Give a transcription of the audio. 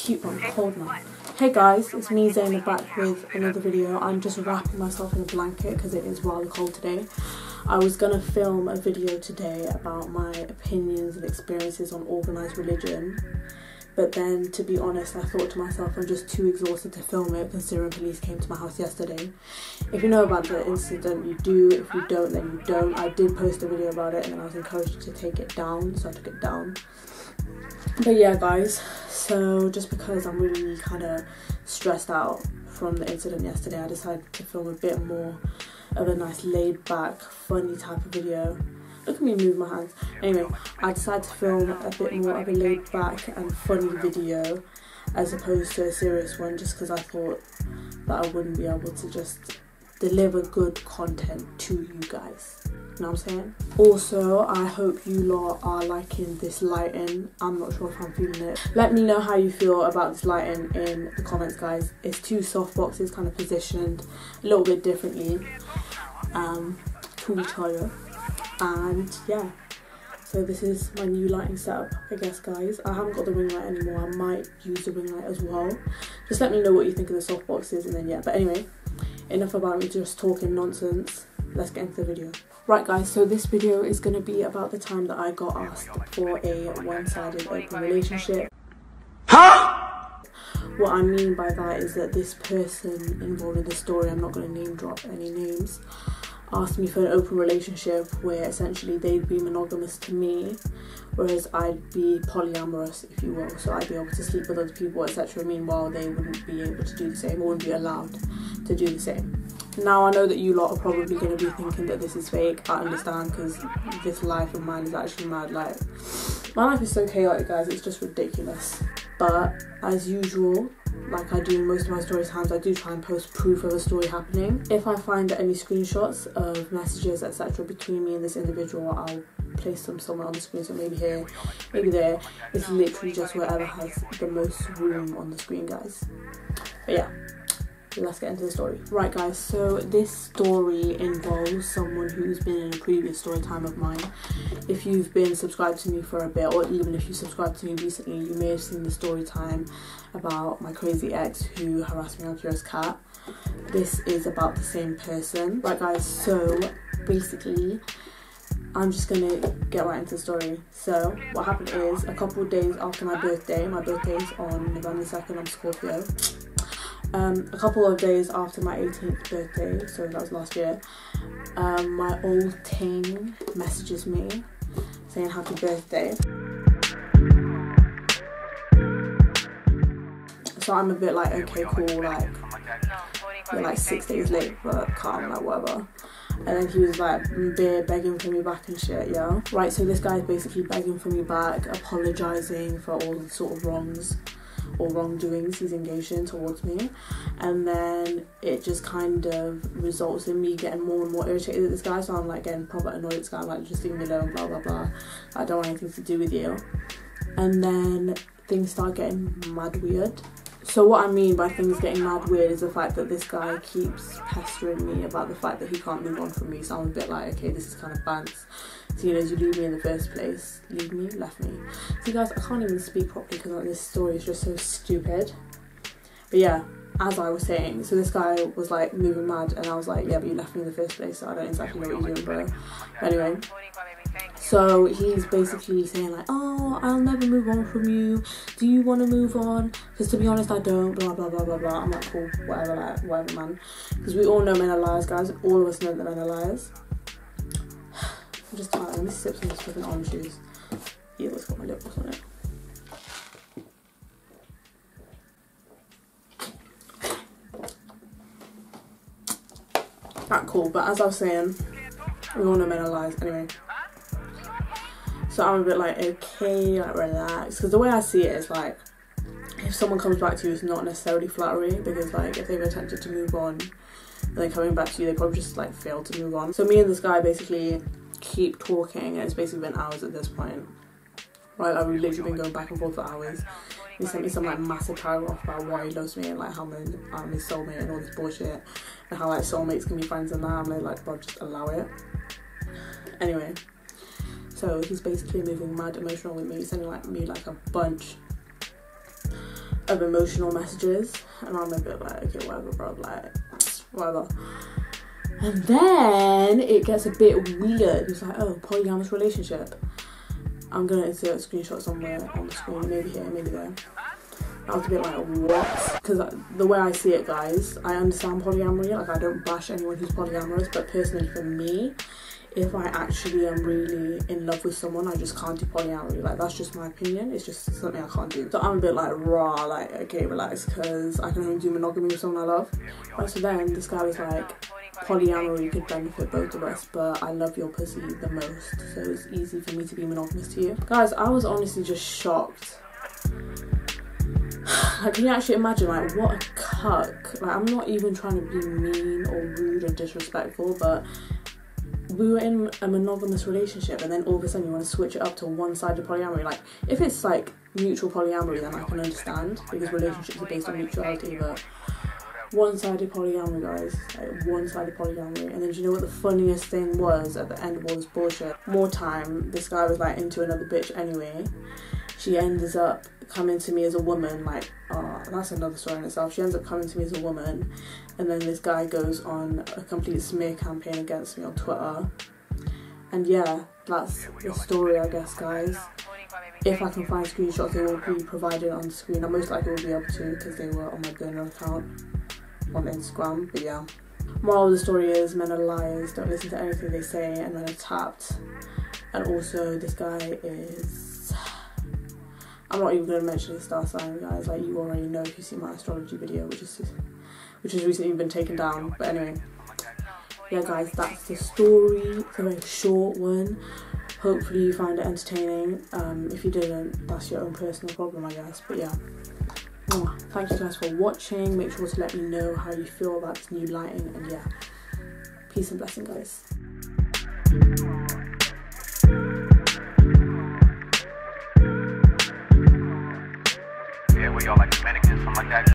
cute, but I'm cold now. Hey guys, it's me Zaina back with another video. I'm just wrapping myself in a blanket because it is rather cold today. I was gonna film a video today about my opinions and experiences on organised religion, but then to be honest, I thought to myself I'm just too exhausted to film it considering police came to my house yesterday. If you know about the incident, you do. If you don't, then you don't. I did post a video about it and then I was encouraged to take it down, so I took it down. But yeah guys, so just because I'm really kind of stressed out from the incident yesterday, I decided to film a bit more of a nice laid back funny type of video. Look at me move my hands. Anyway, I decided to film a bit more of a laid back and funny video as opposed to a serious one, just because I thought that I wouldn't be able to just deliver good content to you guys. You know what I'm saying? Also, I hope you lot are liking this lighting. I'm not sure if I'm feeling it. Let me know how you feel about this lighting in the comments, guys. It's two soft boxes kind of positioned a little bit differently to each other. And yeah, so this is my new lighting setup, I guess, guys. I haven't got the ring light anymore. I might use the ring light as well. Just let me know what you think of the soft boxes, and then yeah. But anyway, enough about me just talking nonsense. Let's get into the video. Right guys, so this video is going to be about the time that I got asked for a one-sided open relationship. Huh? What I mean by that is that this person involved in the story, I'm not going to name drop any names, asked me for an open relationship where essentially they'd be monogamous to me, whereas I'd be polyamorous, if you will. So I'd be able to sleep with other people, etc. Meanwhile, they wouldn't be able to do the same, or wouldn't be allowed to do the same. Now I know that you lot are probably going to be thinking that this is fake. I understand, because this life of mine is actually mad. Like, my life is so chaotic, guys, it's just ridiculous. But as usual, like I do in most of my story times, I do try and post proof of a story happening. If I find any screenshots of messages, etc. between me and this individual, I'll place them somewhere on the screen. So maybe here, maybe there. It's literally just wherever has the most room on the screen, guys. But yeah, let's get into the story. Right guys, so this story involves someone who's been in a previous story time of mine. If you've been subscribed to me for a bit, or even if you subscribed to me recently, you may have seen the story time about my crazy ex who harassed me on Curious Cat. This is about the same person. Right guys, so basically I'm just gonna get right into the story. So what happened is, a couple of days after my birthday is on November 2nd, I'm Scorpio. A couple of days after my 18th birthday, so that was last year, my old ting messages me saying happy birthday. So I'm a bit like, okay, cool, like, you're like 6 days late, but calm, like, whatever. And then he was like begging for me back and shit, yeah. Right, so this guy's basically begging for me back, apologising for all the sort of wrongs or wrongdoings he's engaged in towards me, and then it just kind of results in me getting more and more irritated at this guy. So I'm like getting proper annoyed at this guy. I'm like, just leave me alone, blah blah blah, I don't want anything to do with you. And then things start getting mad weird. So what I mean by things getting mad weird is the fact that this guy keeps pestering me about the fact that he can't move on from me. So I'm a bit like, okay, this is kind of bants. Seeing as you leave me in the first place. Leave me? Left me. See guys, I can't even speak properly because like, this story is just so stupid. But yeah, as I was saying, so this guy was like moving mad and I was like, yeah, but you left me in the first place, so I don't exactly know what you're doing, bro. But anyway, so he's basically saying like, oh, I'll never move on from you. Do you want to move on? Because to be honest, I don't, blah, blah, blah, blah, blah. I'm like, cool, whatever, like, whatever, man. Because we all know men are liars, guys. All of us know that men are liars. I'm just tired. Let me sip some of this fucking orange juice. Yeah, it's got my lip gloss on it. Alright, cool. But as I was saying, we all know men are liars. Anyway. So I'm a bit like, okay, like, relax. Because the way I see it is like, if someone comes back to you, it's not necessarily flattery. Because like, if they've attempted to move on, and then coming back to you, they probably just like failed to move on. So me and this guy basically keep talking, and it's basically been hours at this point. Right, like we've literally been going back and forth for hours. He sent me some like massive paragraph about why he loves me and like how I'm his soulmate and all this bullshit, and how like soulmates can be friends and that. I'm like, bro, just allow it. Anyway, so he's basically moving mad emotional with me, sending like me like a bunch of emotional messages, and I'm a bit like, okay, whatever, bro, like, whatever. And then it gets a bit weird. It's like, oh, polyamorous relationship. I'm gonna insert a screenshot somewhere on the screen, maybe here, maybe there. I was a bit like, what? Because the way I see it, guys, I understand polyamory. Like, I don't bash anyone who's polyamorous, but personally for me, if I actually am really in love with someone, I just can't do polyamory. Like, that's just my opinion. It's just something I can't do. So I'm a bit like, raw, like, okay, relax, because I can only do monogamy with someone I love. Right, so then this guy was like, polyamory could benefit both of us, but I love your pussy the most, so it's easy for me to be monogamous to you. Guys, I was honestly just shocked. Like, can you actually imagine, like, what a cuck. Like, I'm not even trying to be mean or rude or disrespectful, but we were in a monogamous relationship and then all of a sudden you want to switch it up to one-sided polyamory. Like, if it's like mutual polyamory, then I can understand, because relationships are based on mutuality, but one-sided polyamory, guys, like one-sided polyamory. And then do you know what the funniest thing was at the end of all this bullshit? More time, this guy was like into another bitch anyway. She ends up coming to me as a woman, like, oh, that's another story in itself. She ends up coming to me as a woman, and then this guy goes on a complete smear campaign against me on Twitter. And yeah, that's the story, I guess, guys. If I can find screenshots, they will be provided on the screen. I most likely will be able to, because they were on my burner account on Instagram. But yeah, moral of the story is, men are liars, don't listen to anything they say, and men are tapped. And also, this guy is, I'm not even going to mention his star sign, guys. Like, you already know if you see my astrology video, which has recently been taken down. But anyway, yeah, guys, that's the story. It's a very short one. Hopefully you find it entertaining. If you didn't, that's your own personal problem, I guess. But yeah, thank you guys for watching. Make sure to let me know how you feel about this new lighting, and yeah, peace and blessing, guys.